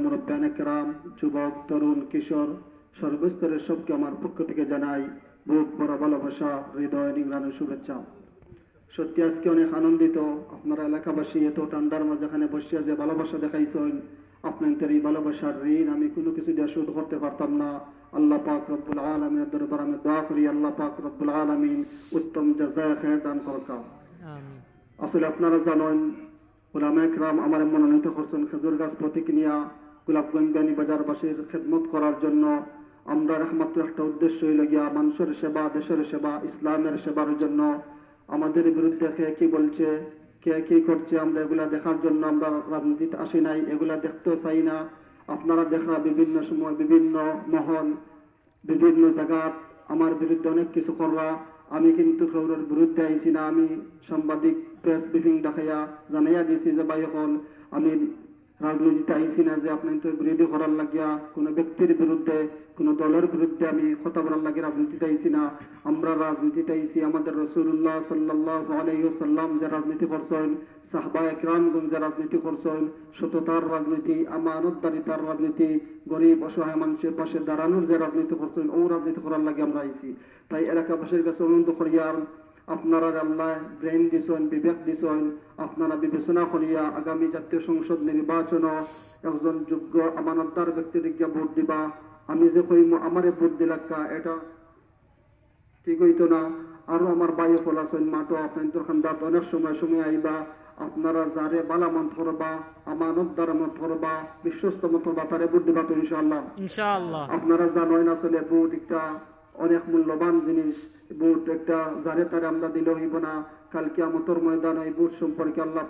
মুরব্বিয়ানে কেরাম, যুবক, তরুণ, কিশোর সর্বস্তরের সবকে আমার পক্ষ থেকে জানাই বুক ভরা ভালোবাসা, হৃদয় নিংড়ানো শুভেচ্ছা। সত্যি আজকে অনেক আনন্দিত। আপনারা এলাকাবাসী এত ঠান্ডার মাঝে এখানে বসিয়া যে ভালোবাসা দেখাইছেন, আপনাদের এই ভালোবাসার ঋণ আমি কোনো কিছু দিয়ে শোধ করতে পারতাম না। আল্লাহ পাক রব্বুল আলামিনের দরবারে আমি দোয়া করি, আল্লাহ পাক রব্বুল আলামিন উত্তম জাযায়ে খায়ের দান করুক। আমিন। আসলে আপনারা জানেন, উলামায়ে কেরাম আমার মনোনীত করছেন খেজুর গাছ প্রতীক নিয়া গোলাপগঞ্জ বাজারবাসীর খেদমত করার জন্য। আমরা একমাত্র একটা উদ্দেশ্য হইল গিয়া মানুষের সেবা, দেশের সেবা, ইসলামের সেবার জন্য। আমাদের বিরুদ্ধে কে কি বলছে, কে কি করছে, আমরা এগুলা দেখার জন্য আমরা রাজনীতিতে আসি নাই, এগুলা দেখতেও চাই না। আপনারা দেখা বিভিন্ন সময় বিভিন্ন মহল বিভিন্ন জায়গা আমার বিরুদ্ধে অনেক কিছু কররা, আমি কিন্তু কারোর বিরুদ্ধে আইছি না। আমি সাংবাদিক প্রেস ব্রিফিং দেখাইয়া জানাইয়া দিয়েছি যে ভাই এখন আমি রাজনীতিতে আইছি না যে আপনার তো বিরোধী করার লাগিয়া কোনো ব্যক্তির বিরুদ্ধে কোনো দলের বিরুদ্ধে আমি কথা বলার লাগে রাজনীতিতে আইছি না। আমরা রাজনীতিতে আইছি আমাদের রাসূলুল্লাহ সাল্লাল্লাহু আলাইহি ওয়াসাল্লাম যে রাজনীতি করছেন, সাহাবায়ে কেরামগণ যে রাজনীতি করছেন, সততার রাজনীতি, আমানতদারিতার রাজনীতি, গরিব অসহায় মানুষের পাশে দাঁড়ানোর যে রাজনীতি করছেন, ও রাজনীতি করার লাগে আমরা আইছি। তাই এলাকাবাসীর কাছে অনুরোধ করিয়া আপনারা আল্লাহ ব্রেন দিছেন, বিবেক দিছেন, আপনারা বিবেচনা করিয়া আগামী জাতীয় সংসদ নির্বাচন একজন যোগ্য আমানতদার ব্যক্তিকে ভোট দিবা। আমি যে কইম আমারে ভোট দিলাক্কা এটা ঠিক হইতো না। আরো আমার বাইয়ে ফলাছেন মাটো আপনার খান্দাত অনেক সময় সময় আইবা, আপনারা যারে বালা মন করবা, আমানতদার মত করবা, বিশ্বস্ত মত করবা, তারে ভোট দিবা তো ইনশাআল্লাহ। ইনশাআল্লাহ। আপনারা জানেন আসলে ভোট একটা অনেক মূল্যবান জিনিস। ভোট একটা যারে তারে আমরা দিলে হইব না। কালকে আমতর ময়দান এই ভোট সম্পর্কে আল্লাহ